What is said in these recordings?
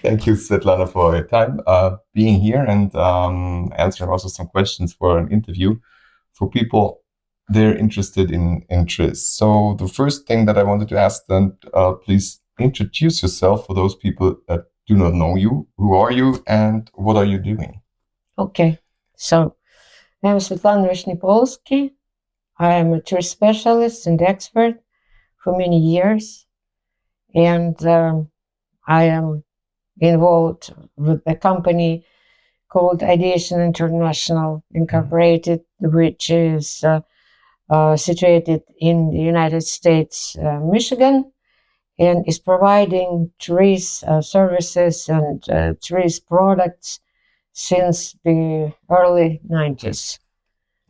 Thank you, Svetlana, for your time being here and answering also some questions for an interview for people they're interested in TRIZ. So the first thing that I wanted to ask then, please introduce yourself for those people that do not know you. Who are you and what are you doing? Okay, so I'm Svetlana Visnepolschi. I am a TRIZ specialist and expert for many years, and I am involved with a company called Ideality International Incorporated, which is situated in the United States, Michigan, and is providing TRIZ services and TRIZ products since the early 90s.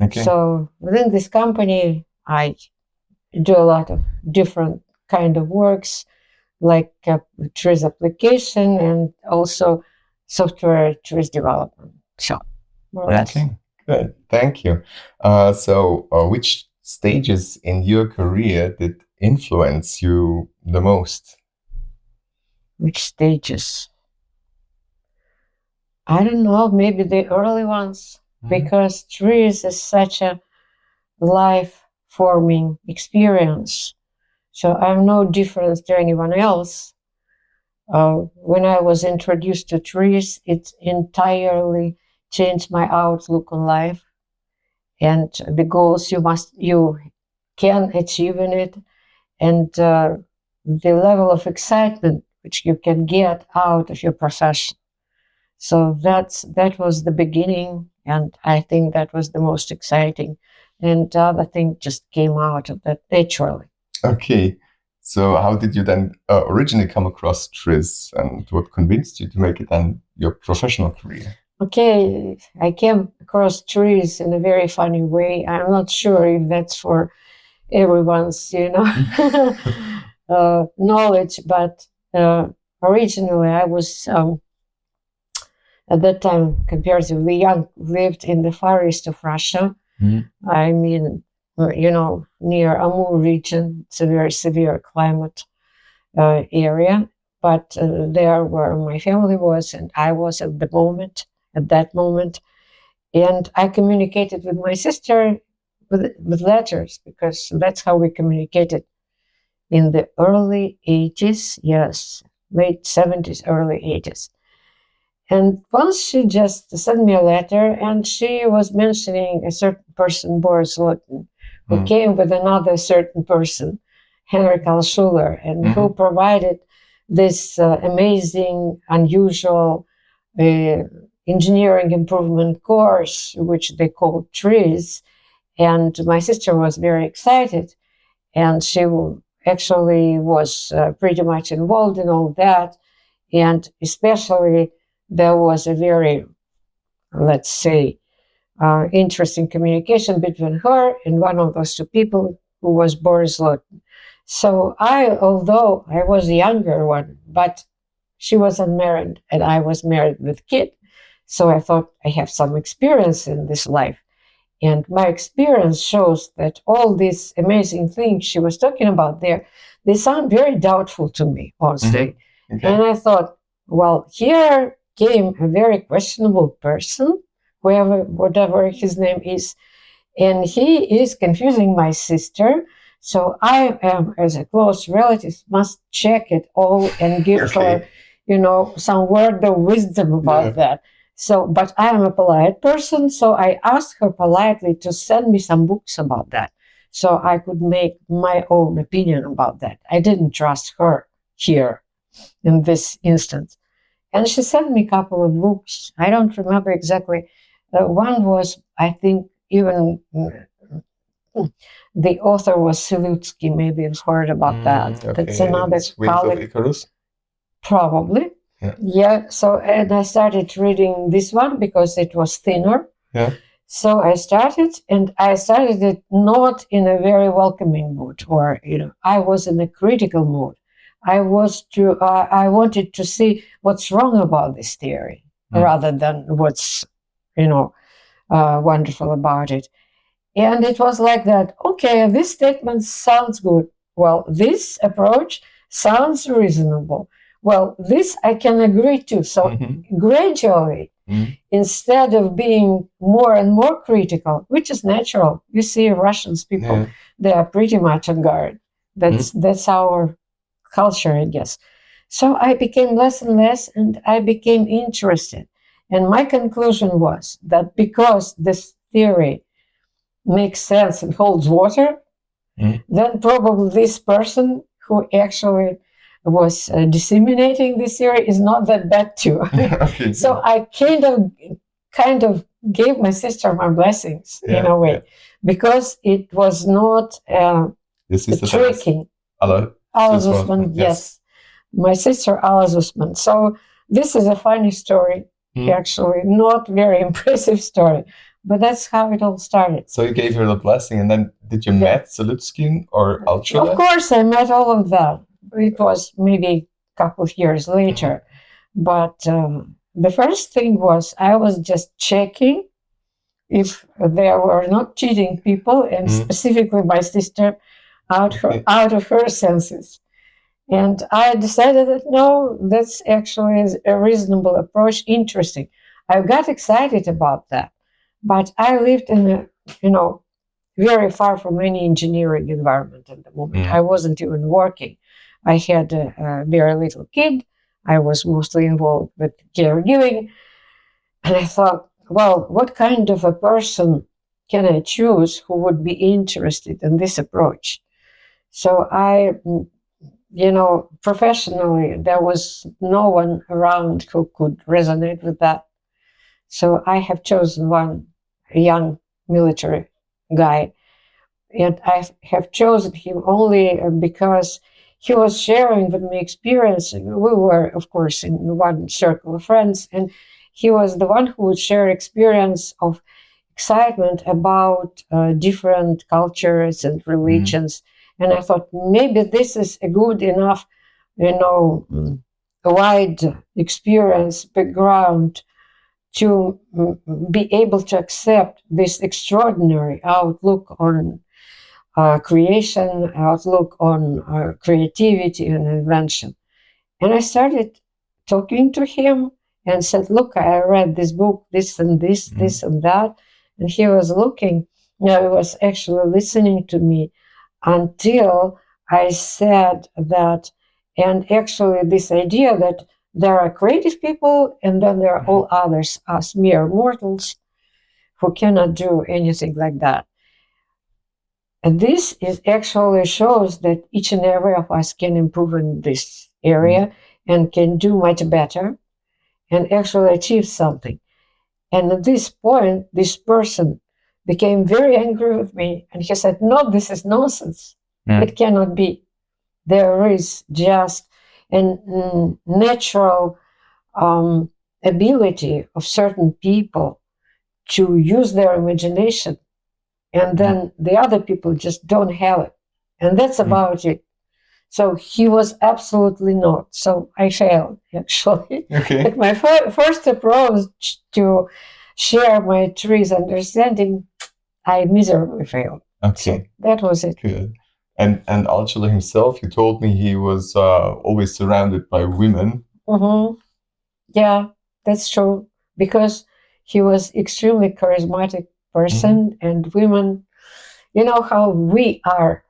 Okay. So within this company, I do a lot of different kind of works, like TRIZ application and also software TRIZ development. So, more or less. Okay, good. Thank you. So which stages in your career did influence you the most? Which stages? I don't know, maybe the early ones, because TRIZ is such a life-forming experience. So I'm no different to anyone else. When I was introduced to TRIZ, it entirely changed my outlook on life and the goals you can achieve in it, and the level of excitement which you can get out of your profession. So that was the beginning, and I think that was the most exciting. And the other thing just came out of that naturally. Okay. So how did you then originally come across TRIZ, and what convinced you to make it then your professional career? Okay, I came across TRIZ in a very funny way. I'm not sure if that's for everyone's, knowledge, but originally I was at that time comparatively young, lived in the far east of Russia. I mean, near Amur region. It's a very severe climate area, but there where my family was and I was at that moment. And I communicated with my sister with letters, because that's how we communicated in the early 80s, yes, late 70s, early 80s. And once she just sent me a letter, and she was mentioning a certain person, Boris Lotin, who came with another certain person, Genrich Altshuller, and who provided this amazing, unusual engineering improvement course, which they called TRIZ. And my sister was very excited, and she actually was pretty much involved in all that. And especially there was a very, let's say, interesting communication between her and one of those two people, who was Boris Lotin. So although I was the younger one, but she was unmarried and I was married with kid. So I thought I have some experience in this life. And my experience shows that all these amazing things she was talking about there, they sound very doubtful to me, honestly. Okay. And I thought, well, here came a very questionable person, whatever his name is, and he is confusing my sister. So I am, as a close relative, must check it all and give her, some word of wisdom about that. So, but I am a polite person, so I asked her politely to send me some books about that, so I could make my own opinion about that. I didn't trust her here in this instance. And she sent me a couple of books. I don't remember exactly. One was, I think, even the author was Silutsky. Maybe you've heard about that. Okay. That's another colleague. Of Icarus? Probably. Yeah. So, and I started reading this one because it was thinner. Yeah. So I started it not in a very welcoming mood, or, I was in a critical mood. I wanted to see what's wrong about this theory rather than what's, wonderful about it. And it was like that. Okay, this statement sounds good. Well, this approach sounds reasonable. Well, this I can agree to. So gradually, instead of being more and more critical, which is natural, you see Russians people, they are pretty much on guard. That's our culture, I guess. So I became less and less, and I became interested. And my conclusion was that because this theory makes sense and holds water, then probably this person who actually was disseminating this theory is not that bad too. Okay. So I kind of gave my sister my blessings in a way, because it was not tricky. Alla Zusman, yes. My sister Alla Zusman. So this is a funny story, actually, not very impressive story. But that's how it all started. So you gave her the blessing, and then did you met Zalutskin or Altshuller? Of course, I met all of them. It was maybe a couple of years later. But the first thing was I was just checking if there were not cheating people, and specifically my sister, out of her senses. And I decided that no, that's actually a reasonable approach, interesting. I got excited about that. But I lived in a, very far from any engineering environment at the moment. I wasn't even working. I had a very little kid. I was mostly involved with caregiving. And I thought, well, what kind of a person can I choose who would be interested in this approach? So I, professionally, there was no one around who could resonate with that. So I have chosen one young military guy, and I have chosen him only because he was sharing with me experience. We were, of course, in one circle of friends, and he was the one who would share experience of excitement about different cultures and religions. And I thought maybe this is a good enough, wide experience, background to be able to accept this extraordinary outlook on creation, outlook on creativity and invention. And I started talking to him and said, look, I read this book, this and this, this and that. And he was looking, he was actually listening to me until I said that, and actually this idea that there are creative people and then there are all others, us mere mortals who cannot do anything like that. And this is actually shows that each and every of us can improve in this area and can do much better and actually achieve something. And at this point, this person became very angry with me, and he said, no, this is nonsense. It cannot be. There is just a natural ability of certain people to use their imagination, and then the other people just don't have it. And that's about it. So he was absolutely not. So I failed, actually. Okay. Like my first approach to share my TRIZ understanding, I miserably failed. Okay. So that was it. Good. And Altshuller himself, you told me he was always surrounded by women. Yeah, that's true. Because he was extremely charismatic person, and women, you know how we are.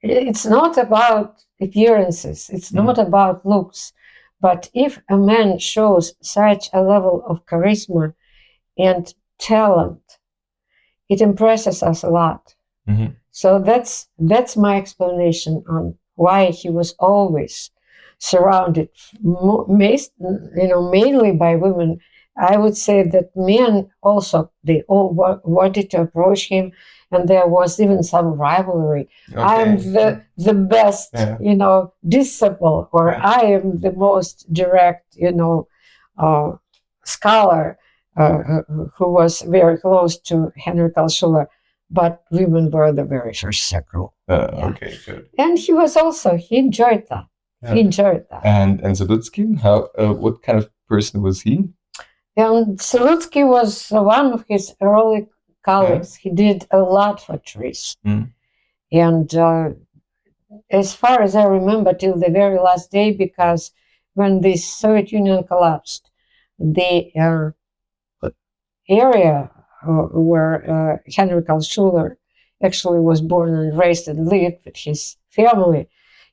It's not about appearances. It's not about looks. But if a man shows such a level of charisma and talent, it impresses us a lot. So that's my explanation on why he was always surrounded, mainly by women. I would say that men also, they all wanted to approach him, and there was even some rivalry. Okay. I am the best, disciple, or I am the most direct, scholar who was very close to Genrich Altshuller. But women were the very first circle. Okay, good. And he enjoyed that. Yeah. He enjoyed that. And Zalutsky, what kind of person was he? And Zalutsky was one of his early colleagues. He did a lot for TRIZ. And as far as I remember, till the very last day, because when the Soviet Union collapsed, the area where Genrich Altshuller actually was born and raised and lived with his family,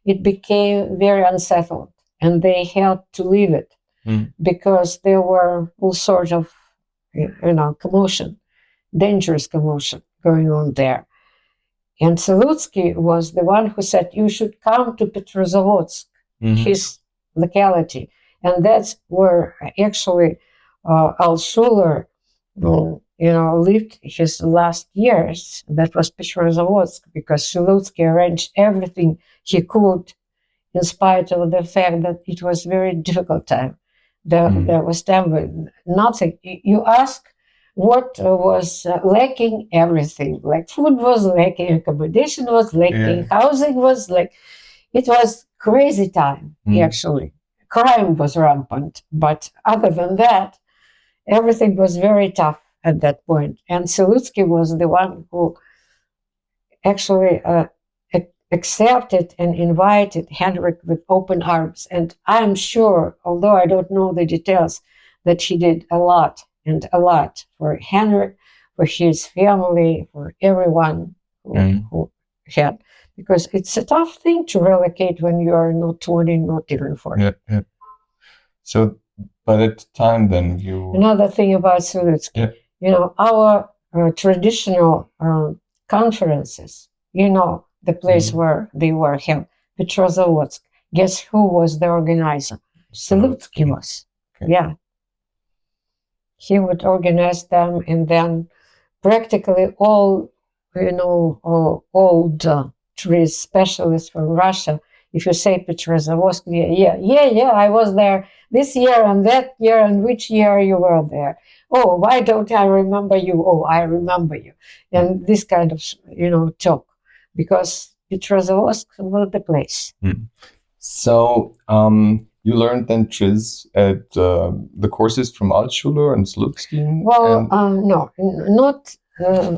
it became very unsettled, and they had to leave it because there were all sorts of, commotion, dangerous commotion going on there. And Salutsky was the one who said, you should come to Petrozavodsk, his locality. And that's where actually Altshuller, lived his last years. That was Petrozavodsk, because Salutsky arranged everything he could, in spite of the fact that it was a very difficult time. There was time when nothing. You ask what was lacking, everything. Like food was lacking, accommodation was lacking, housing was like. It was crazy time, actually. Crime was rampant, but other than that, everything was very tough at that point. And Salutsky was the one who actually accepted and invited Genrich with open arms. And I'm sure, although I don't know the details, that he did a lot for Genrich, for his family, for everyone who had. Because it's a tough thing to relocate when you are not 20, not even 40. Yeah. So by that time, then you... Another thing about Salutsky, our traditional conferences, the place where they were held, Petrozavodsk. Guess who was the organizer? Salutsky was. Okay. Yeah. He would organize them, and then practically all, old TRIZ specialists from Russia, if you say Petrozavodsk, yeah, I was there this year and that year, and which year you were there? Oh, why don't I remember you? Oh, I remember you. And this kind of, talk. Because Petrozavodsk was the place. So you learned then TRIZ at the courses from Altshuller and Salutsky? Well, no, not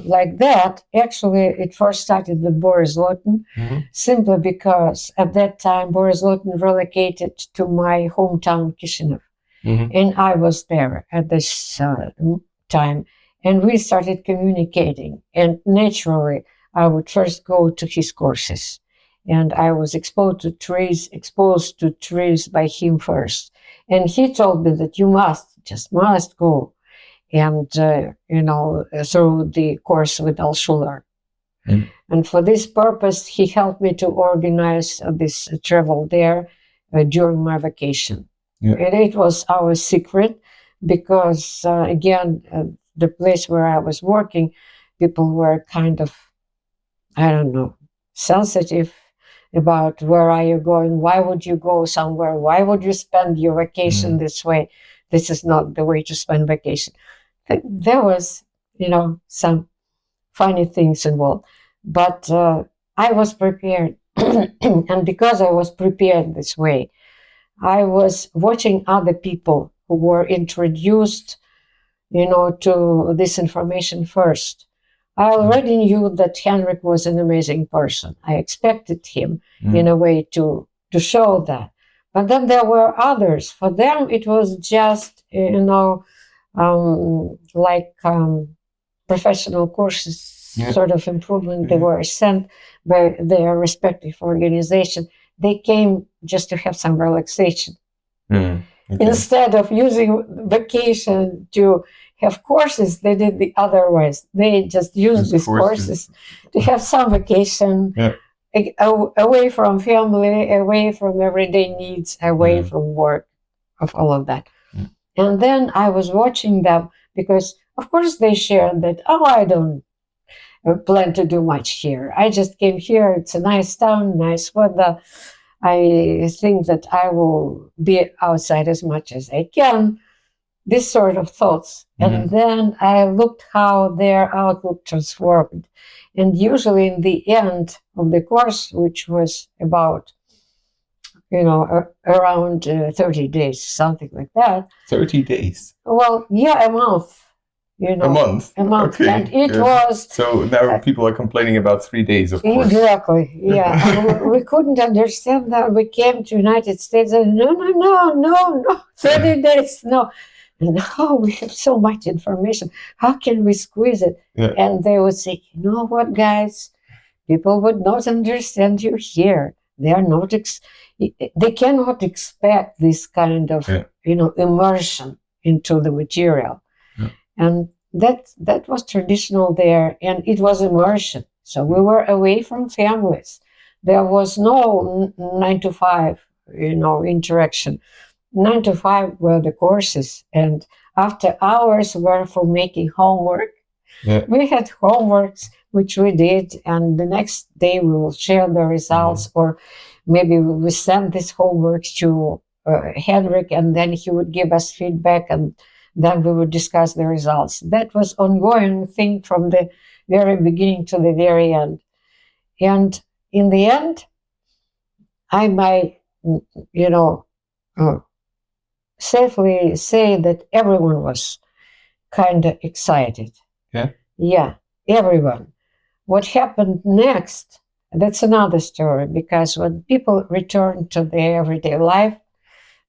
like that. Actually, it first started with Boris Lotin, simply because at that time Boris Lotin relocated to my hometown Kishinev. And I was there at this time. And we started communicating. And naturally, I would first go to his courses, and I was exposed to TRIZ by him first. And he told me that you must go, and through the course with Altshuller. And for this purpose, he helped me to organize this travel there during my vacation. And it was our secret, because again, the place where I was working, people were kind of, I don't know, sensitive about where are you going, why would you go somewhere, why would you spend your vacation this way? This is not the way to spend vacation. There was, some funny things involved. But I was prepared. And because I was prepared this way, I was watching other people who were introduced, to this information first. I already knew that Genrich was an amazing person. I expected him, in a way, to show that. But then there were others. For them, it was just, professional courses, sort of improvement. They were sent by their respective organization. They came just to have some relaxation. Okay. Instead of using vacation to have courses, they did the otherwise. They just used these courses to have some vacation, away from family, away from everyday needs, away from work, of all of that. And then I was watching them, because, of course, they shared that, I don't plan to do much here. I just came here. It's a nice town, nice weather. I think that I will be outside as much as I can. This sort of thoughts. And then I looked how their outlook transformed. And usually in the end of the course, which was about, around 30 days, something like that. 30 days? Well, yeah, a month. you know, A month. a month. Okay. And it Yeah. was So now people are complaining about 3 days, of course. exactly, yeah. And we couldn't understand that. We came to United States and no, 30 days, no. No, we have so much information. How can we squeeze it? Yeah. And they would say, you know what, guys? People would not understand you here. They are not. They cannot expect this kind of, Yeah. immersion into the material, Yeah. and that was traditional there, and it was immersion. So we were away from families. There was no 9 to 5, interaction. 9 to 5 were the courses, and after hours were for making homework. Yeah. We had homeworks which we did, and the next day we will share the results, or maybe we send this homework to Genrich, and then he would give us feedback, and then we would discuss the results. That was ongoing thing from the very beginning to the very end. And in the end, I might, safely say that everyone was kind of excited. Yeah. Yeah, everyone. What happened next, that's another story, because when people return to their everyday life,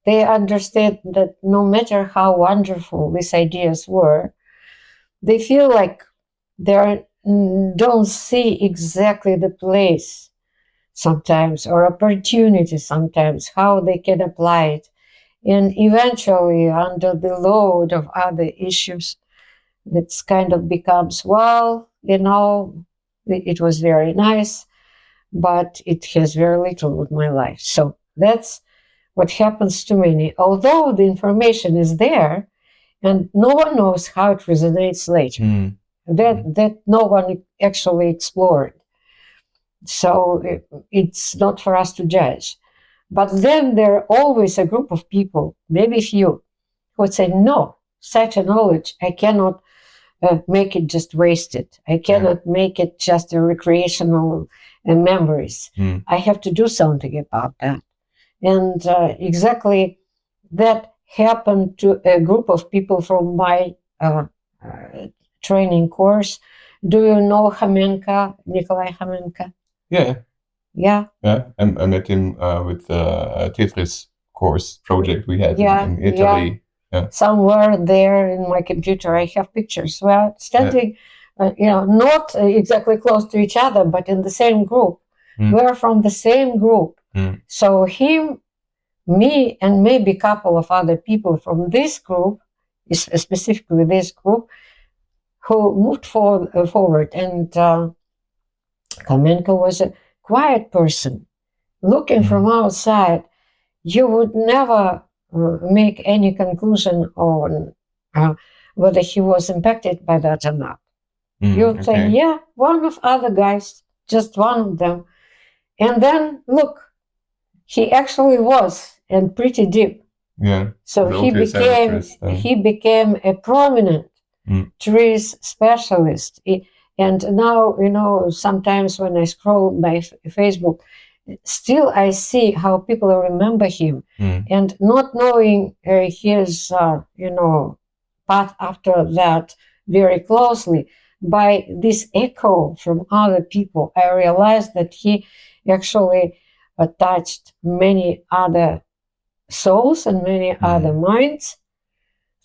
they understand that no matter how wonderful these ideas were, they feel like they don't see exactly the place sometimes, or opportunity sometimes, how they can apply it. And eventually, under the load of other issues, it's kind of becomes, well, it was very nice, but it has very little with my life. So that's what happens to many. Although the information is there, and no one knows how it resonates later. That no one actually explored. So it's not for us to judge. But then there are always a group of people, maybe few, who would say, no, such a knowledge, I cannot make it just wasted. I cannot make it just a recreational memories. I have to do something about that. And exactly that happened to a group of people from my training course. Do you know Homenko, Nikolai Homenko? Yeah. Yeah. Yeah. I met him with the TRIZ course project we had in Italy. Yeah. Somewhere there in my computer, I have pictures. We're standing, not exactly close to each other, but in the same group. We're from the same group. So him, me, and maybe a couple of other people from this group, specifically this group, who moved forward. And Homenko was a quiet person. Looking from outside, you would never make any conclusion on whether he was impacted by that or not. You would say, yeah, one of other guys, just one of them. And then, look, he actually was, and pretty deep. Yeah. So he became a prominent TRIZ specialist. And now, sometimes when I scroll my Facebook, still I see how people remember him, and not knowing his, path after that very closely, by this echo from other people, I realized that he actually touched many other souls and many other minds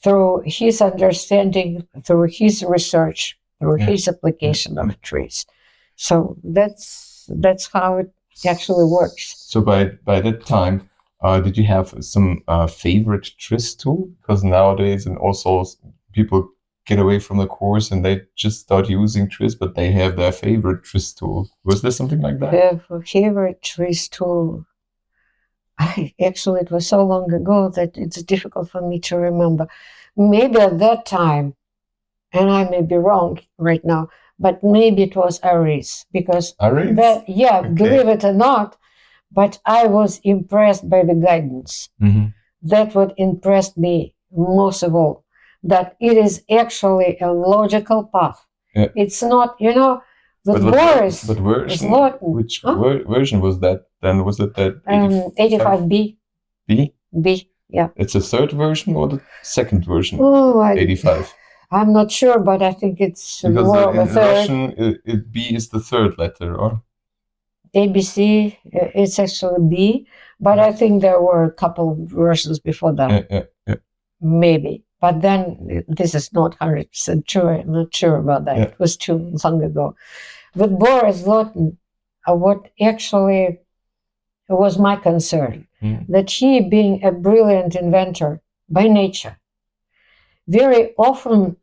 through his understanding, through his research, through his application of TRIZ. So that's how it actually works. So by that time, did you have some favorite TRIZ tool? Because nowadays, and also people get away from the course and they just start using TRIZ, but they have their favorite TRIZ tool. Was there something like that? Favorite TRIZ tool? Actually, it was so long ago that it's difficult for me to remember. Maybe at that time, and I may be wrong right now, but maybe it was ARIZ, because believe it or not, but I was impressed by the guidance. That what impressed me most of all, that it is actually a logical path. It's not, the version, which version was that then? Was it that 85B? B? B, yeah. It's the third version or the second version? Oh, 85. I'm not sure, but I think it's Because more of a in third. Russian, B is the third letter, or? ABC, it's actually B, but I think there were a couple of versions before that. Yeah. Maybe. But then this is not 100% true. I'm not sure about that. Yeah. It was too long ago. With Boris Lotin, what actually was my concern, that he, being a brilliant inventor by nature, very often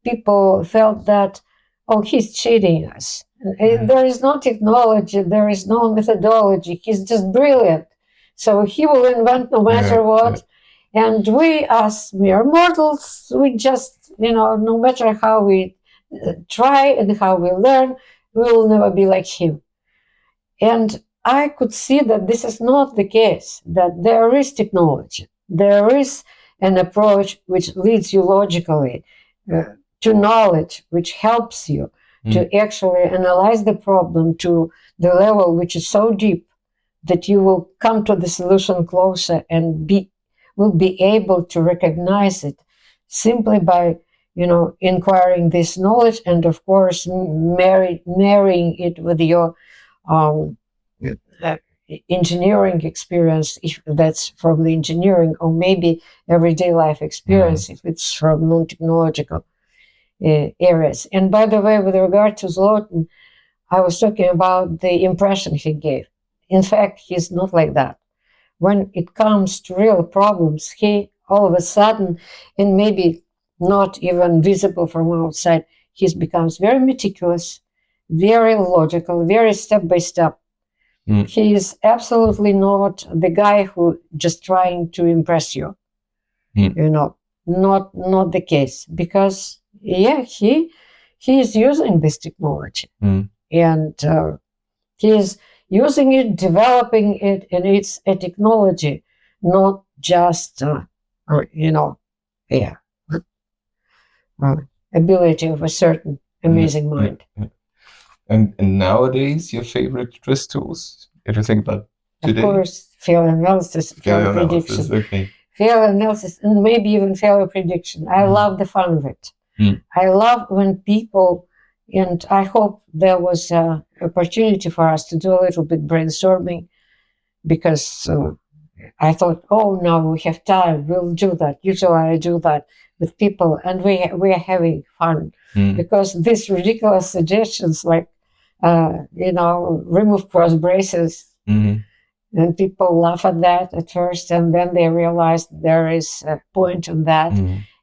people felt that, oh, he's cheating us. There is no technology, there is no methodology, he's just brilliant. So he will invent no matter what. And we, as mere mortals, we just, no matter how we try and how we learn, we will never be like him. And I could see that this is not the case, that there is technology, there is an approach which leads you logically to knowledge, which helps you to actually analyze the problem to the level which is so deep that you will come to the solution closer and will be able to recognize it simply by inquiring this knowledge, and of course marrying it with your engineering experience, if that's from the engineering, or maybe everyday life experience if it's from non-technological areas. And by the way, with regard to Zlotin, I was talking about the impression he gave. In fact, he's not like that. When it comes to real problems, he all of a sudden, and maybe not even visible from outside, he becomes very meticulous, very logical, very step by step. He is absolutely not the guy who just trying to impress you. Not the case, because he is using this technology, and he is using it, developing it, and it's a technology, not just ability of a certain amazing mind. And nowadays, your favorite TRIZ tools, if you think about today? Of course, failure analysis, failure prediction. Okay. Failure analysis, and maybe even failure prediction. I love the fun of it. I love when people, and I hope there was an opportunity for us to do a little bit brainstorming, because I thought, oh, now we have time, we'll do that. Usually I do that with people, and we are having fun, because these ridiculous suggestions like, remove cross braces, and people laugh at that at first, and then they realize there is a point in that,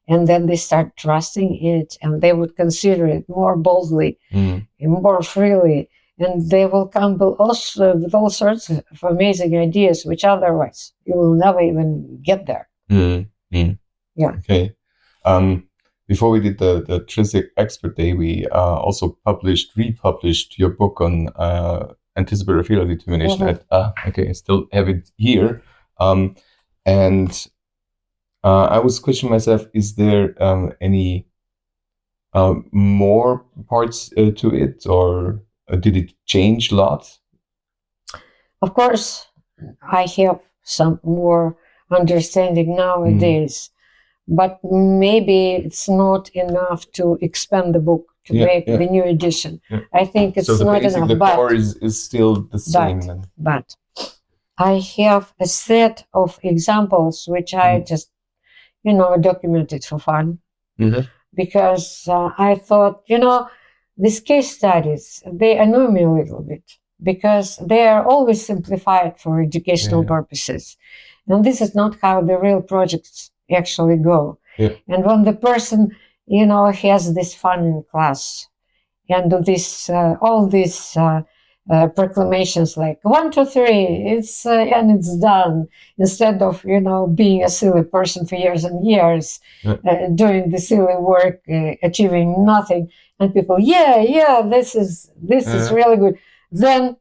and then they start trusting it, and they would consider it more boldly, and more freely, and they will come with all sorts of amazing ideas, which otherwise you will never even get there. Yeah. Okay. Before we did the TRIZ Expert Day, we also republished your book on anticipatory failure determination. Okay, I still have it here. And I was questioning myself, is there any more parts to it, or did it change a lot? Of course, I have some more understanding nowadays. But maybe it's not enough to expand the book to make the new edition. I think it's not enough. The core is still the same. But I have a set of examples which I just, documented for fun. Because I thought, these case studies, they annoy me a little bit, because they are always simplified for educational purposes. And this is not how the real projects actually go. And when the person, has this fun in class, and this all these proclamations like 1, 2, 3, it's and it's done, instead of being a silly person for years and years, doing the silly work, achieving nothing, and people, this is really good. Then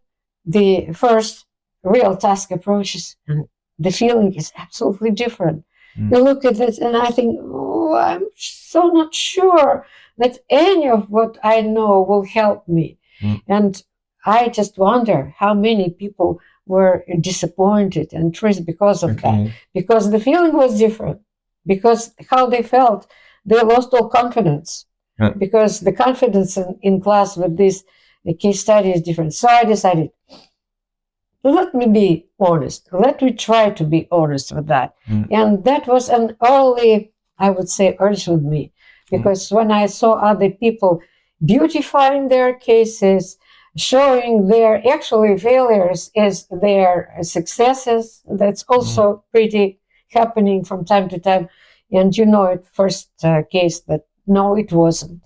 the first real task approaches, and the feeling is absolutely different. You look at it, and I think, I'm so not sure that any of what I know will help me. And I just wonder how many people were disappointed and TRIZ because of that. Because the feeling was different. Because how they felt they lost all confidence Yeah. because the confidence in class with this case study is different. So I decided, let me be honest. Let me try to be honest with that. And that was an early, I would say, urge with me. Because when I saw other people beautifying their cases, showing their actually failures as their successes, that's also pretty happening from time to time. And you know, at first case that no, it wasn't.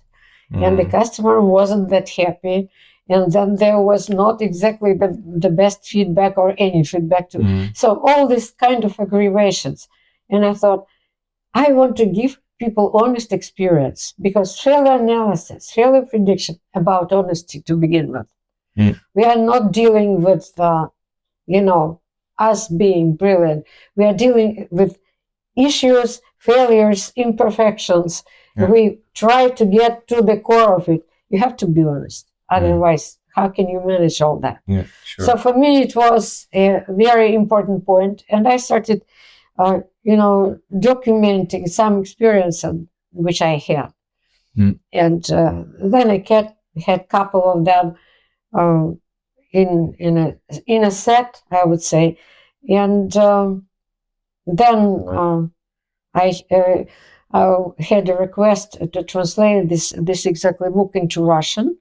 And the customer wasn't that happy. And then there was not exactly the best feedback or any feedback to. So all these kind of aggravations. And I thought, I want to give people honest experience because failure analysis, failure prediction about honesty to begin with. We are not dealing with, us being brilliant. We are dealing with issues, failures, imperfections. We try to get to the core of it. You have to be honest. Otherwise, how can you manage all that? Yeah, sure. So for me, it was a very important point. And I started, documenting some experience which I had. And then I had a couple of them in a set, I would say. And then I had a request to translate this exactly book into Russian,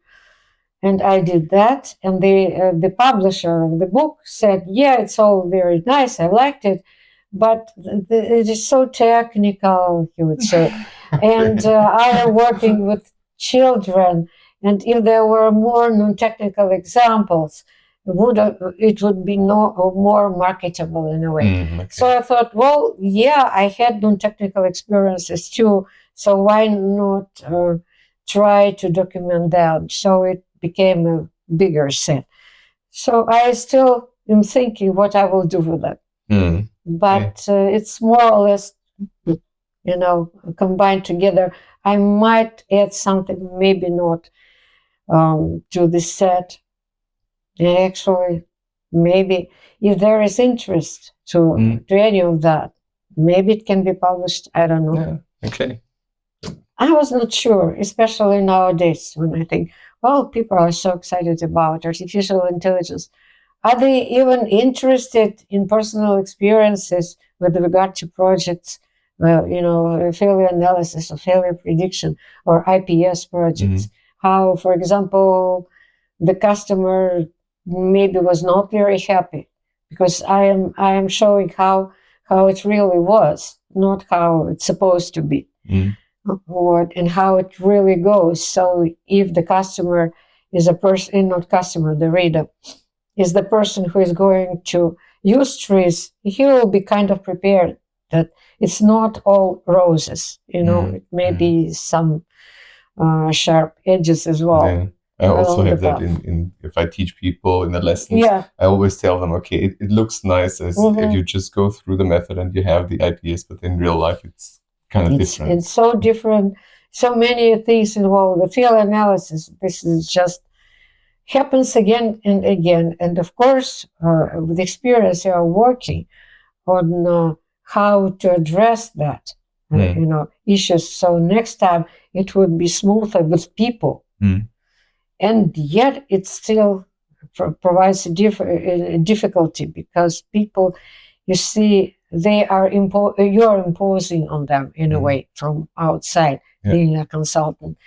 and I did that. And the publisher of the book said, "Yeah, it's all very nice. I liked it, but it is so technical," he would say. And I am working with children, and if there were more non-technical examples, it would be more marketable in a way. Okay. So I thought, well, yeah, I had non-technical experiences too, so why not try to document that? So it became a bigger set. So I still am thinking what I will do with that. But it's more or less, combined together. I might add something, maybe not to the set. Actually, maybe if there is interest to any of that, maybe it can be published. I don't know. Yeah. Okay. I was not sure, especially nowadays when I think, well, people are so excited about artificial intelligence. Are they even interested in personal experiences with regard to projects, failure analysis or failure prediction or IPS projects? How, for example, the customer maybe was not very happy because I am showing how it really was, not how it's supposed to be, and how it really goes. So if the customer is a person, not customer, the reader is the person who is going to use TRIZ, he will be kind of prepared that it's not all roses, it may be some sharp edges as well. Yeah. I also have that in if I teach people in the lessons, I always tell them, okay, it looks nice as if you just go through the method and you have the IPS, but in real life it's kind of different. It's so different. So many things involved. The field analysis, this is just happens again and again. And of course, with experience, you are working on how to address that, issues. So next time it would be smoother with people. And yet it still provides a difficulty because people, you see, you are imposing on them in a way from outside, being a consultant.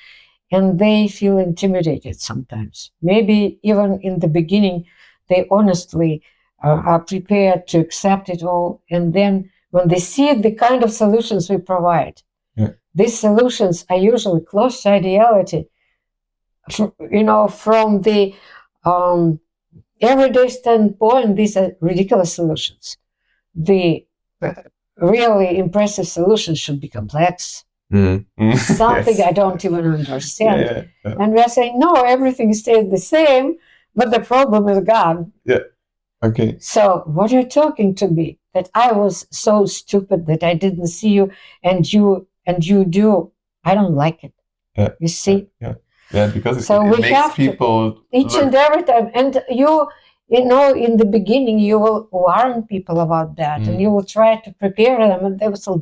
And they feel intimidated sometimes. Maybe even in the beginning, they honestly are prepared to accept it all. And then when they see the kind of solutions we provide, these solutions are usually close to ideality. From the everyday standpoint, these are ridiculous solutions. The really impressive solutions should be complex. Something I don't even understand. And we are saying, no, everything stays the same, but the problem is gone. Okay. So what are you talking to me? That I was so stupid that I didn't see you, and you do. I don't like it. You see? Yeah, because it makes people each and every time. And in the beginning, you will warn people about that, and you will try to prepare them, and they will say,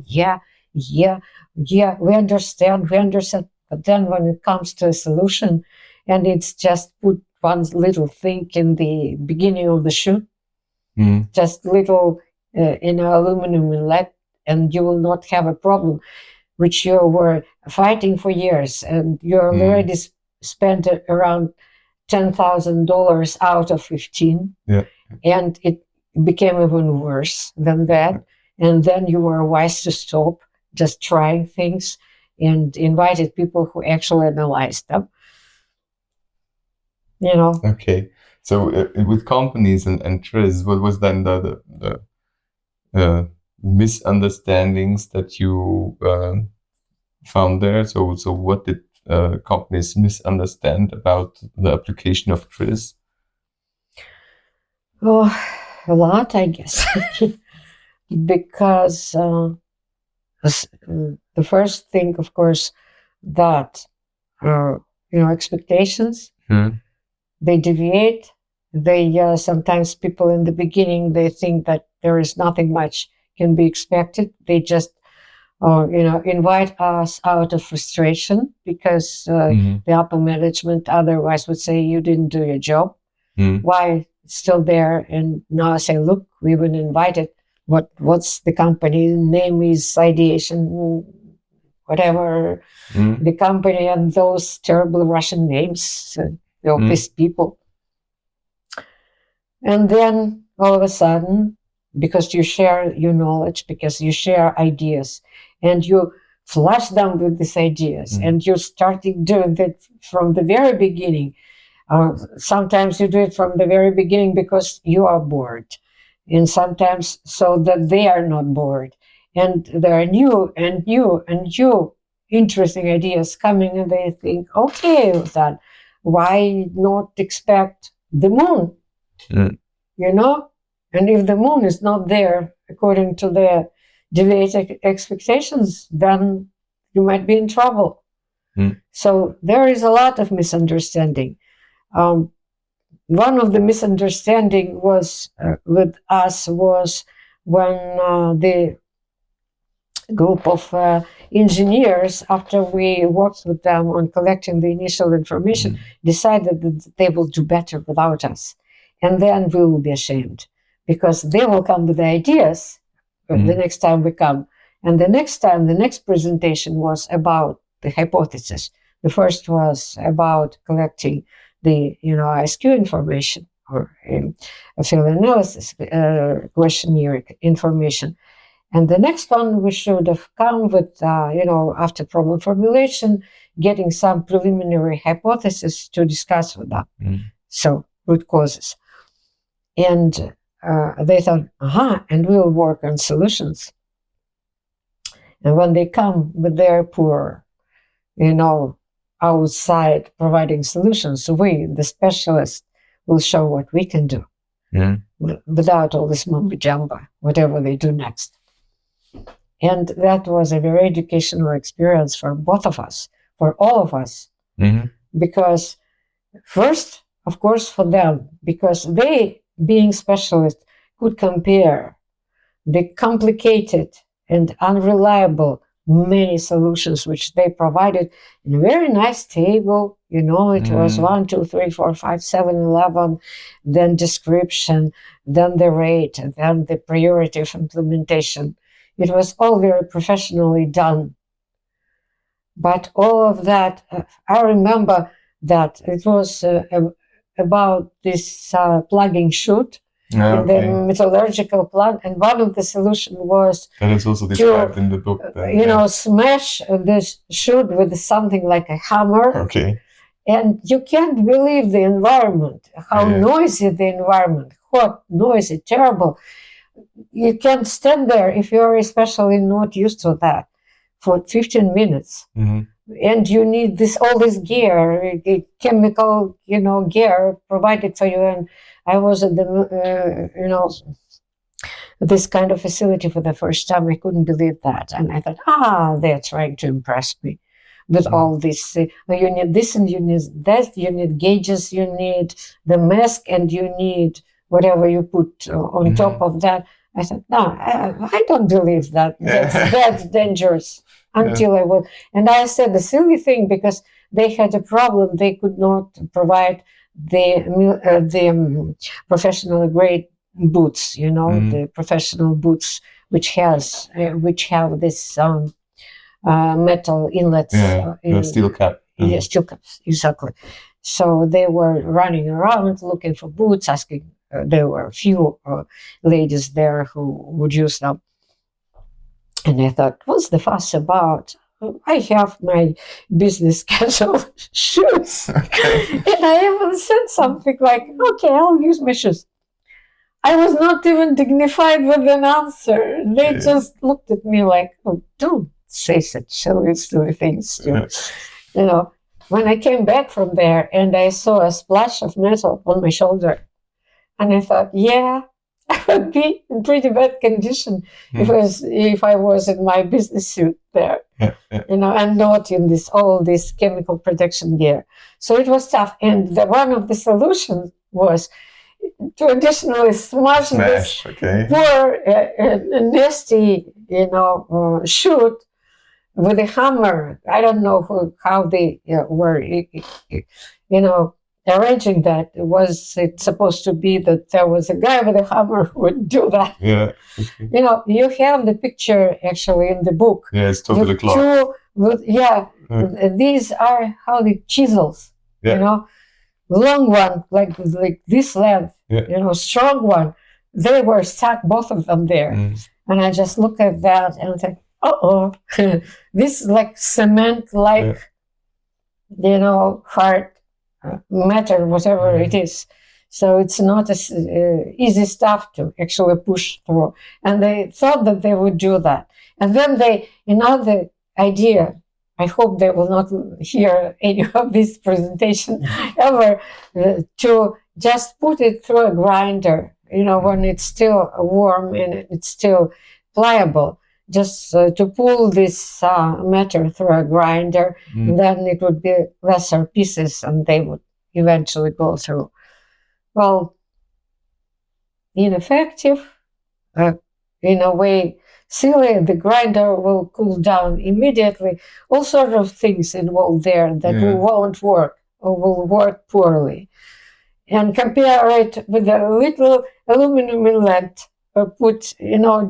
yeah, yeah, we understand. But then when it comes to a solution, and it's just put one little thing in the beginning of the chute, just little in aluminum inlet, and you will not have a problem, which you were fighting for years, and you already spent around $10,000 out of 15, and it became even worse than that. And then you were wise to stop, just trying things, and invited people who actually analyzed them. Okay. So with companies and TRIZ, what was then the misunderstandings that you found there? So what did companies misunderstand about the application of TRIZ? Oh, a lot, I guess. Because the first thing, of course, that expectations, they deviate. They sometimes people in the beginning, they think that there is nothing much can be expected. They just invite us out of frustration because the upper management otherwise would say you didn't do your job. Why it's still there? And now I say, look, we've been invited. What's the company name? Is Ideation, whatever the company, and those terrible Russian names, these people. And then all of a sudden, because you share your knowledge, because you share ideas, and you flash them with these ideas, and you're starting doing that from the very beginning. Sometimes you do it from the very beginning because you are bored, and sometimes so that they are not bored. And there are new interesting ideas coming, and they think, okay, with that, why not expect the moon? And if the moon is not there according to their deviated expectations, then you might be in trouble. So there is a lot of misunderstanding. One of the misunderstanding was with us was when the group of engineers, after we worked with them on collecting the initial information, decided that they will do better without us. And then we will be ashamed because they will come with the ideas the next time we come. And the next time, the next presentation was about the hypothesis. The first was about collecting the ISQ information or a field analysis questionnaire information. And the next one we should have come with, after problem formulation, getting some preliminary hypothesis to discuss with them. So root causes. And they thought, and we'll work on solutions. And when they come with their poor, outside providing solutions, we, the specialists, will show what we can do without all this mumbo jumbo, whatever they do next. And that was a very educational experience for both of us, for all of us. Because first, of course, for them, because they, being specialists, could compare the complicated and unreliable many solutions which they provided in a very nice table. It was 1, 2, 3, 4, 5, 7, 11, then description, then the rate, and then the priority of implementation. It was all very professionally done. But all of that, I remember that it was about this plugging chute in the metallurgical plant, and one of the solutions was that is also described in the book. Smash this chute with something like a hammer. Okay. And you can't believe the environment, how noisy the environment, hot, noisy, terrible. You can't stand there if you're especially not used to that for 15 minutes. And you need all this gear, chemical, gear provided for you. And I was at this kind of facility for the first time. I couldn't believe that. And I thought, they're trying to impress me with all this. You need this and you need that. You need gauges, you need the mask, and you need whatever you put on top of that. I said, no, I don't believe that. That's dangerous. Until I would. And I said the silly thing, because they had a problem. They could not provide the professional grade boots, the professional boots which have this metal inlets. Steel cap. Yeah, steel caps, exactly. So they were running around looking for boots, asking. There were a few ladies there who would use them. And I thought, what's the fuss about? I have my business casual shoes. Okay. And I even said something like, okay, I'll use my shoes. I was not even dignified with an answer. They just looked at me like, oh, don't say such silly things. When I came back from there and I saw a splash of metal on my shoulder, and I thought, yeah, I would be in pretty bad condition if I was in my business suit there, and not in all this chemical protection gear. So it was tough. And one of the solutions was to additionally smash this poor nasty, shoot with a hammer. I don't know how they were, arranging that. Was it supposed to be that there was a guy with a hammer who would do that? Yeah. You have the picture actually in the book. Yeah, it's totally clock. These are how the chisels, long one, like this length, strong one. They were stuck, both of them there. And I just look at that and think, this is like cement, hard matter, whatever it is. So it's not as easy stuff to actually push through. And they thought that they would do that. And then another idea, I hope they will not hear any of this presentation ever, to just put it through a grinder, when it's still warm and it's still pliable. Just to pull this matter through a grinder, then it would be lesser pieces and they would eventually go through. Well, ineffective, in a way, silly. The grinder will cool down immediately. All sorts of things involved there that won't work or will work poorly. And compare it with a little aluminum inlet, put,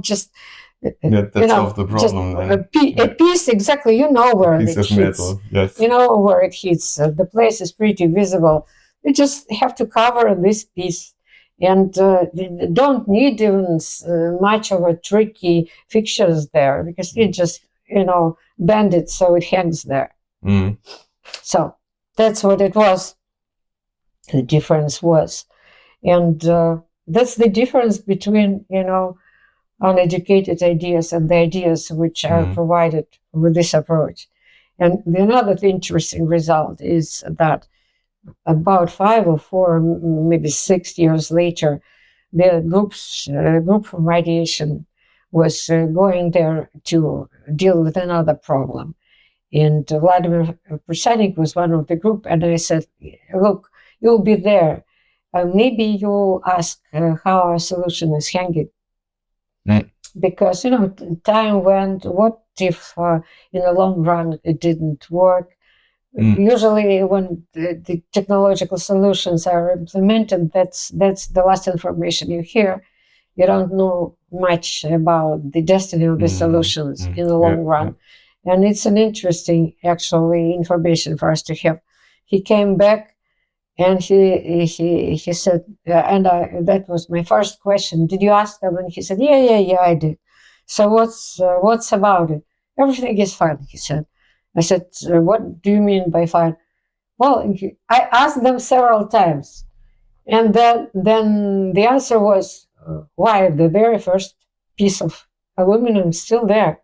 just that solves the problem. A piece, exactly. Where it hits. Metal, yes. Where it hits. The place is pretty visible. You just have to cover this piece, and don't need even much of a tricky fixtures there, because you just bend it so it hangs there. So that's what it was. The difference was, and that's the difference between uneducated ideas and the ideas which are provided with this approach. And another interesting result is that about 5 or 4, maybe 6 years later, the group from radiation was going there to deal with another problem. And Vladimir Prasadnik was one of the group, and I said, look, you'll be there. Maybe you'll ask how our solution is hanging. Because, time went, what if in the long run it didn't work? Usually when the technological solutions are implemented, that's the last information you hear. You don't know much about the destiny of the solutions in the long run. And it's an interesting, actually, information for us to have. He came back and he said, that was my first question. Did you ask them? And he said, yeah, I did. So what's about it? Everything is fine, he said. I said, what do you mean by fine? Well, I asked them several times. And then the answer was, why? The very first piece of aluminum is still there.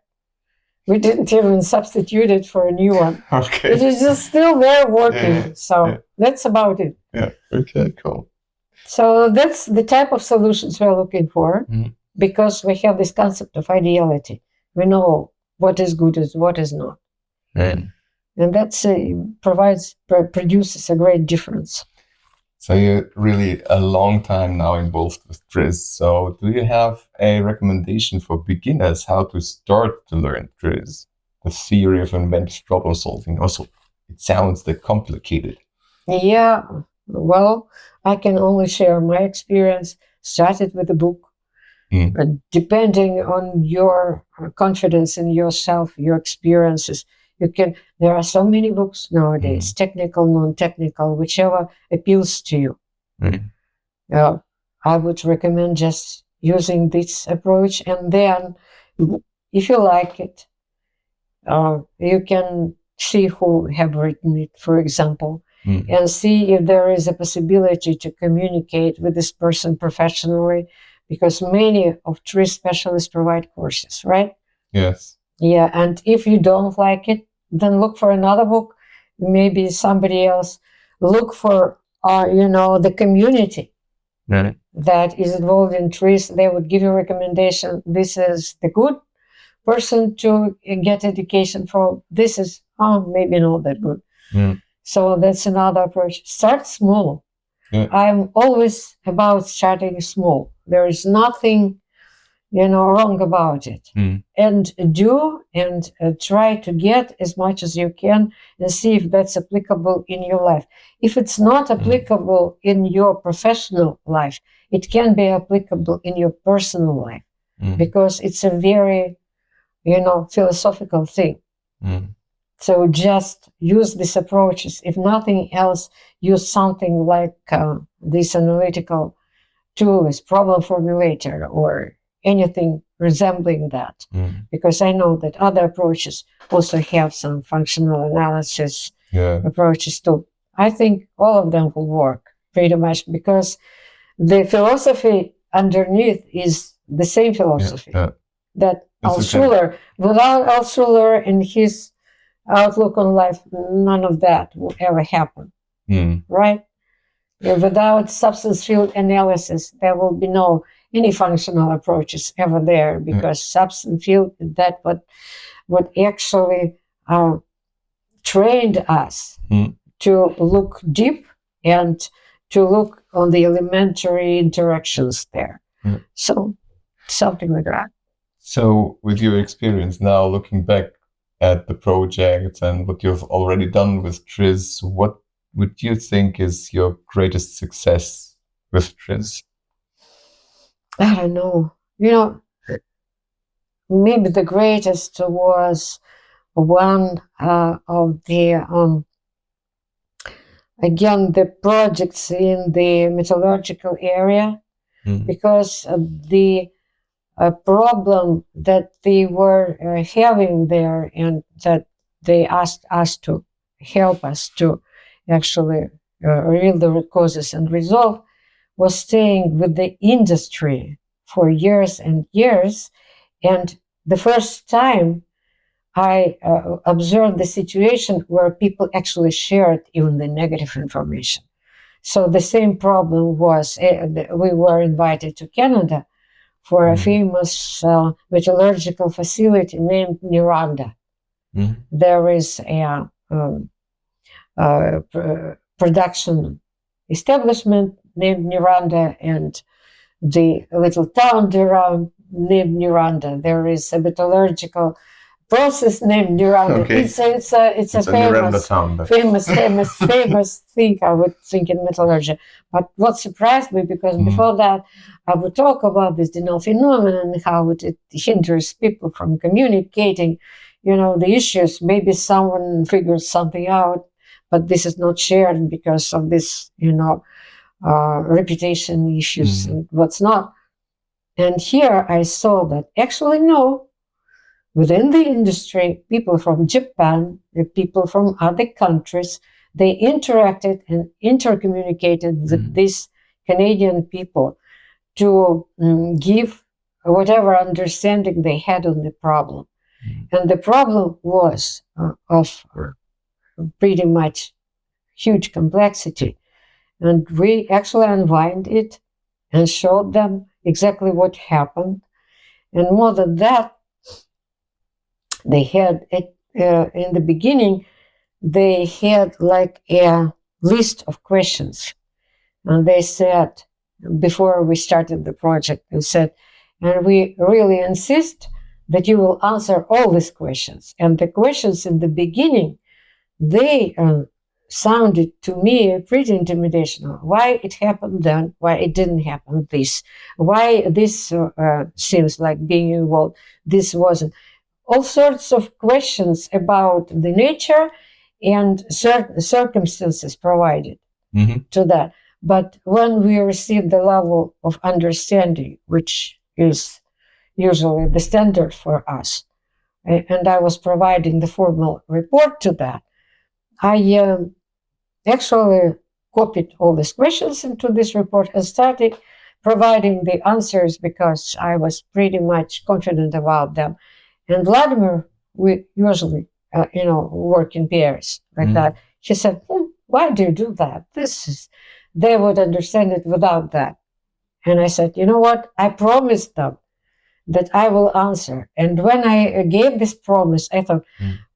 We didn't even substitute it for a new one. Okay. It is just still there working. That's about it. Yeah. Okay, cool. So that's the type of solutions we're looking for, because we have this concept of ideality. We know what is good and what is not. And that produces a great difference. So you're really a long time now involved with TRIZ. So do you have a recommendation for beginners how to start to learn TRIZ? The theory of inventive problem solving. Also, it sounds that complicated. Yeah, well, I can only share my experience. Started with a book. Depending on your confidence in yourself, your experiences, there are so many books nowadays, technical, non-technical, whichever appeals to you. I would recommend just using this approach, and then if you like it, you can see who have written it, for example, and see if there is a possibility to communicate with this person professionally, because many of TRIZ specialists provide courses, right? Yes. Yeah, and if you don't like it, then look for another book, maybe somebody else. Look for, the community that is involved in TRIZ. They would give you a recommendation. This is the good person to get education from. This is maybe not that good. So that's another approach. Start small. I'm always about starting small. There is nothing wrong about it. And try to get as much as you can and see if that's applicable in your life. If it's not applicable in your professional life, it can be applicable in your personal life, because it's a very philosophical thing. So just use these approaches. If nothing else, use something like this analytical tool as problem formulator or anything resembling that. Because I know that other approaches also have some functional analysis approaches too. I think all of them will work pretty much, because the philosophy underneath is the same philosophy that Altshuller. Without Altshuller and his outlook on life, none of that will ever happen, right? Without substance field analysis, there will be no any functional approaches ever there, because substance field, that what actually trained us to look deep and to look on the elementary interactions there. So something like that. So with your experience now, looking back at the project and what you've already done with TRIZ, what would you think is your greatest success with TRIZ? I don't know. Maybe the greatest was one of the again, the projects in the metallurgical area, because the problem that they were having there, and that they asked us to help us to actually reveal the root causes and resolve, was staying with the industry for years and years. And the first time I observed the situation where people actually shared even the negative information. So the same problem was, we were invited to Canada for a famous metallurgical facility named Miranda. There is a production establishment named Miranda, and the little town around named Miranda. There is a metallurgical process named Miranda. It's a famous town, famous thing, I would think, in metallurgy. But what surprised me, because before that I would talk about this Denel phenomenon and how it hinders people from communicating, the issues. Maybe someone figures something out, but this is not shared because of this, reputation issues and what's not. And here I saw that actually no, within the industry, people from Japan, the people from other countries, they interacted and intercommunicated with these Canadian people to give whatever understanding they had on the problem. And the problem was of pretty much huge complexity. And we actually unwound it and showed them exactly what happened. And more than that, they had in the beginning, they had like a list of questions. And they said, before we started the project, they said, and we really insist that you will answer all these questions. And the questions in the beginning, they sounded to me pretty intimidational. Why it happened then? Why it didn't happen this? Why this seems like being involved? This wasn't. All sorts of questions about the nature and circumstances provided to that. But when we receive the level of understanding, which is usually the standard for us, and I was providing the formal report to that, I actually copied all these questions into this report and started providing the answers because I was pretty much confident about them. And Vladimir, we usually, work in pairs like that. He said, why do you do that? They would understand it without that. And I said, you know what? I promised them that I will answer. And when I gave this promise, I thought,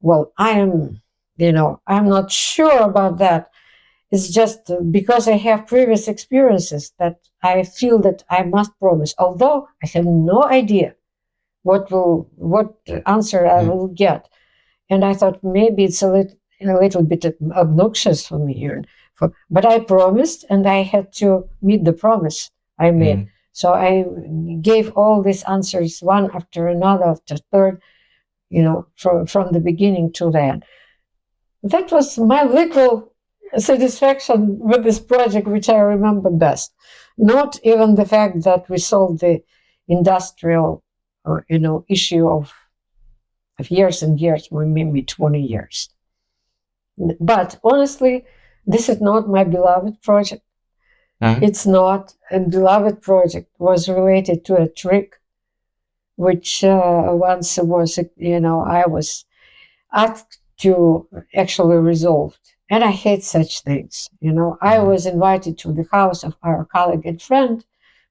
well, I'm not sure about that. It's just because I have previous experiences that I feel that I must promise, although I have no idea what answer I will get. And I thought maybe it's a little bit obnoxious for me, but I promised, and I had to meet the promise I made. So I gave all these answers one after another, after third, from the beginning to the end. That was my little satisfaction with this project, which I remember best. Not even the fact that we solved the industrial, issue of years and years, maybe 20 years. But honestly, this is not my beloved project. It's not. A beloved project was related to a trick, which once was, I was asked to actually resolve. And I hate such things. I was invited to the house of our colleague and friend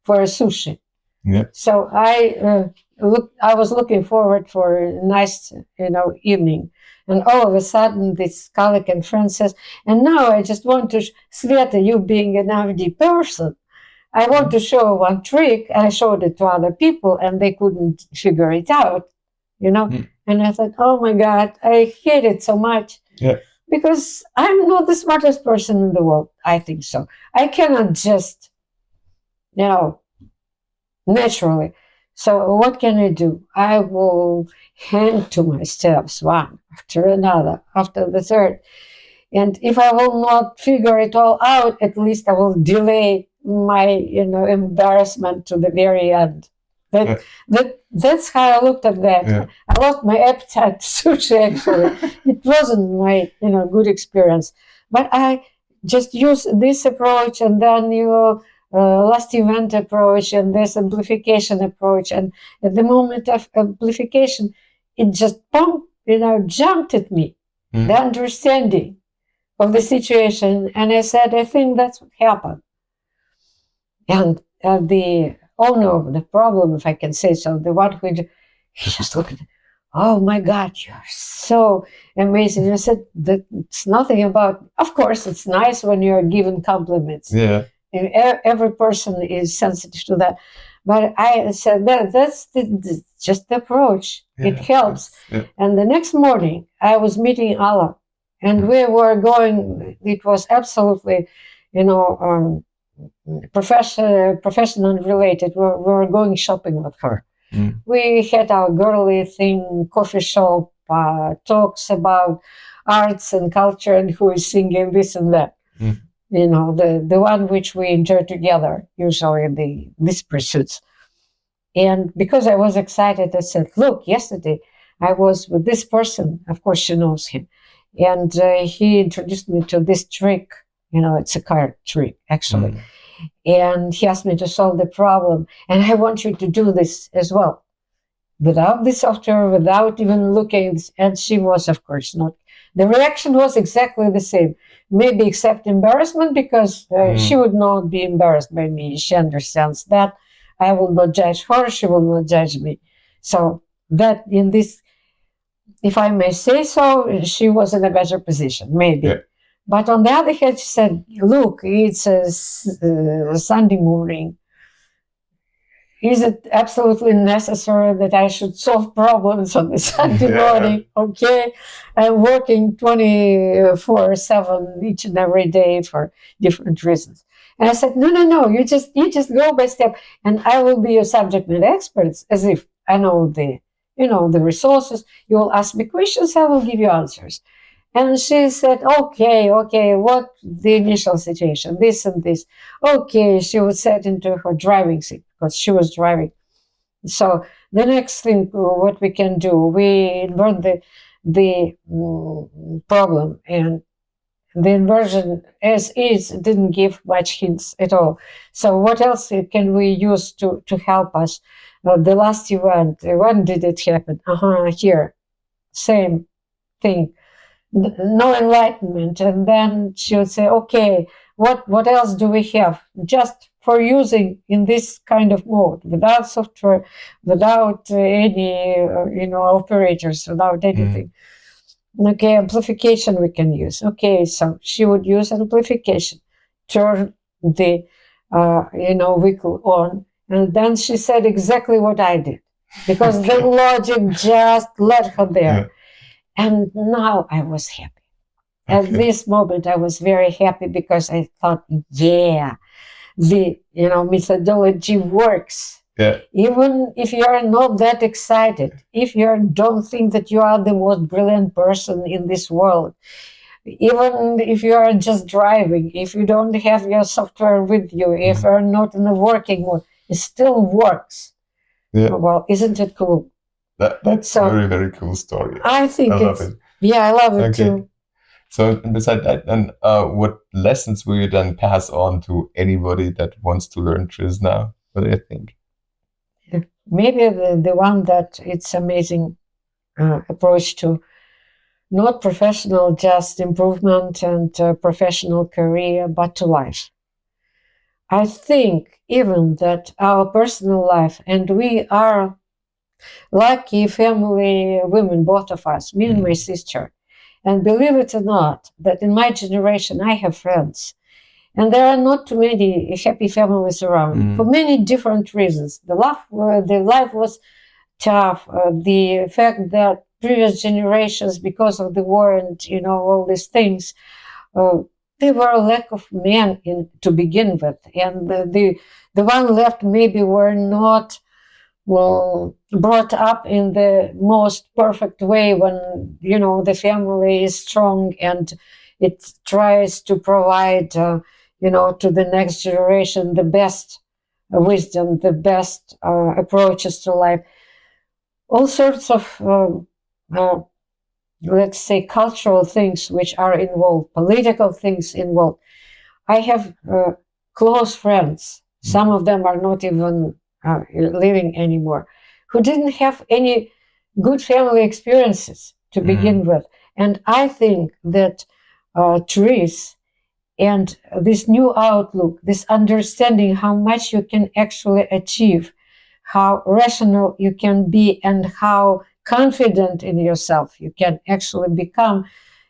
for a sushi. Yeah. So I was looking forward for a nice, evening. And all of a sudden, this colleague and friend says, and now I just want to, Sveta, you being an RD person, I want to show one trick. And I showed it to other people and they couldn't figure it out, And I thought, oh my God, I hate it so much. Yeah. Because I'm not the smartest person in the world. I think so. I cannot just, naturally. So what can I do? I will hand to my steps one after another, after the third. And if I will not figure it all out, at least I will delay my, embarrassment to the very end. That's how I looked at that. Yeah. I lost my appetite to sushi, actually. It wasn't my, good experience. But I just used this approach, and then last event approach, and this amplification approach. And at the moment of amplification, it just jumped at me, the understanding of the situation. And I said, I think that's what happened. And the owner of the problem, if I can say so, the one who just looked at it, oh my God, you're so amazing. I said, that's nothing about, of course, it's nice when you're given compliments. Yeah. And every person is sensitive to that. But I said, that's just the approach. Yeah, it helps. Yeah. And the next morning, I was meeting Alla, and we were going, it was absolutely, professional related. We were going shopping with her. We had our girly thing, coffee shop, talks about arts and culture and who is singing this and that. The one which we enjoy together, usually these pursuits. And because I was excited, I said, look, yesterday I was with this person. Of course, she knows him. And he introduced me to this trick. It's a card trick, actually. And he asked me to solve the problem. And I want you to do this as well. Without the software, without even looking. And she was, of course, not. The reaction was exactly the same. Maybe except embarrassment, because she would not be embarrassed by me. She understands that. I will not judge her. She will not judge me. So that in this, if I may say so, she was in a better position, maybe. Yeah. But on the other hand, she said, look, it's a Sunday morning. Is it absolutely necessary that I should solve problems on a Sunday morning? Okay, I'm working 24/7 each and every day for different reasons. And I said, no, you just go by step, and I will be your subject matter experts, as if I know the resources. You will ask me questions, I will give you answers. And she said, okay, what the initial situation, this and this. Okay, she would set into her driving seat because she was driving. So the next thing, what we can do, we invert the problem, and the inversion as is didn't give much hints at all. So what else can we use to help us? The last event, when did it happen? Here, same thing. No enlightenment. And then she would say, okay, what else do we have just for using in this kind of mode, without software, without any operators, without anything? Okay, amplification we can use. Okay, so she would use amplification, turn the vehicle on, and then she said exactly what I did, because the logic just led her there. And now I was happy. At this moment, I was very happy because I thought, yeah, the methodology works. Yeah. Even if you are not that excited, if you don't think that you are the most brilliant person in this world, even if you are just driving, if you don't have your software with you, if you're not in a working mode, it still works. Yeah. Well, isn't it cool? That's so, very, very cool story. I think I love it. Yeah, I love it too. So besides that, then what lessons will you then pass on to anybody that wants to learn TRIZ now? What do you think? Maybe the one that it's amazing approach to not professional just improvement and professional career, but to life. I think even that our personal life, and we are lucky family women, both of us, me and my sister. And believe it or not, that in my generation, I have friends. And there are not too many happy families around for many different reasons. The life was tough. The fact that previous generations, because of the war and all these things, there were a lack of men to begin with, and the one left maybe were not brought up in the most perfect way when the family is strong and it tries to provide to the next generation the best wisdom, the best approaches to life. All sorts of let's say cultural things which are involved, political things involved. I have close friends, some of them are not even living anymore, who didn't have any good family experiences to begin with. And I think that TRIZ and this new outlook, this understanding how much you can actually achieve, how rational you can be, and how confident in yourself you can actually become,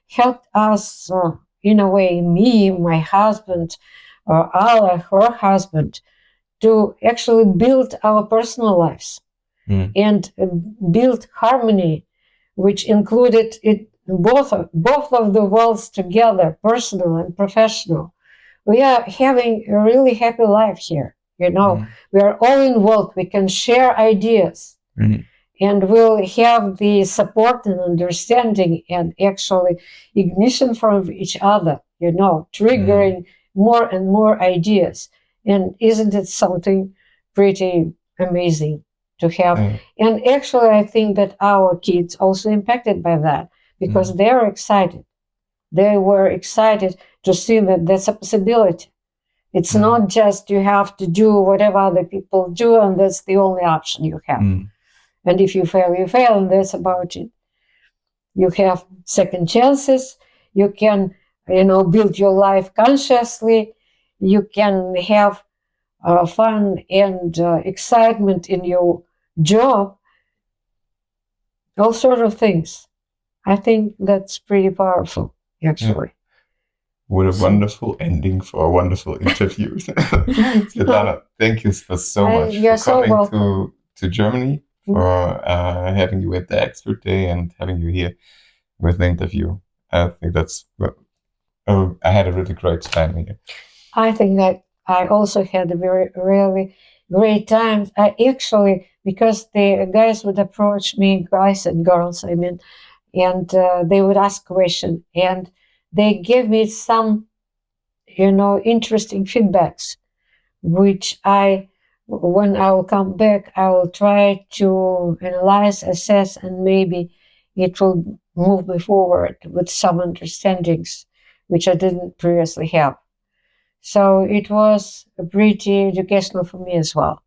helped us, in a way, me, my husband, Alla, her husband, to actually build our personal lives and build harmony, which included both of the worlds together, personal and professional. We are having a really happy life here. We are all involved. We can share ideas, and we'll have the support and understanding and actually ignition from each other. Triggering more and more ideas. And isn't it something pretty amazing to have? And actually, I think that our kids also impacted by that, because they are excited. They were excited to see that there's a possibility. It's not just you have to do whatever other people do, and that's the only option you have. And if you fail, you fail, and that's about it. You have second chances. You can, build your life consciously. You can have fun and excitement in your job. All sorts of things. I think that's pretty powerful, actually. What a wonderful ending for a wonderful interview. Svetlana, thank you so much You're for coming welcome. to Germany, for having you at the Expert Day and having you here with the interview. I think that's, I had a really great time here. I think that I also had a really great time. I actually, because the guys would approach me, guys and girls, I mean, and they would ask questions, and they gave me some, interesting feedbacks, which when I will come back, I will try to analyze, assess, and maybe it will move me forward with some understandings which I didn't previously have. So it was pretty educational for me as well.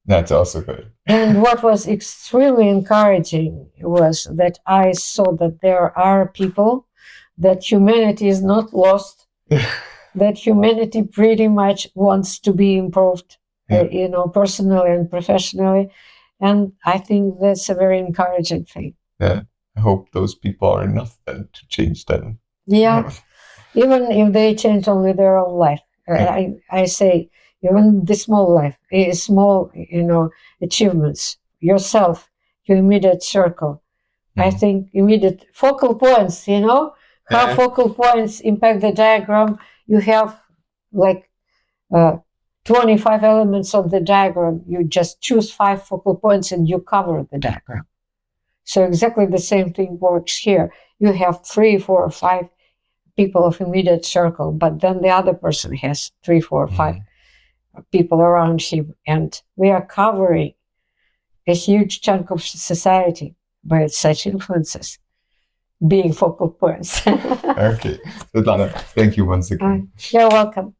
That's also good. And what was extremely encouraging was that I saw that there are people, that humanity is not lost, that humanity pretty much wants to be improved, personally and professionally. And I think that's a very encouraging thing. Yeah, I hope those people are enough then to change them. Yeah, even if they change only their own life. I say, even the small life, small, achievements, yourself, your immediate circle. I think immediate focal points, how focal points impact the diagram. You have like 25 elements of the diagram. You just choose 5 focal points and you cover the diagram. So exactly the same thing works here. You have 3, 4, or 5 people of immediate circle, but then the other person has 3, 4, 5 people around him, and we are covering a huge chunk of society by such influences being focal points. Okay, Svetlana, thank you once again. You're welcome.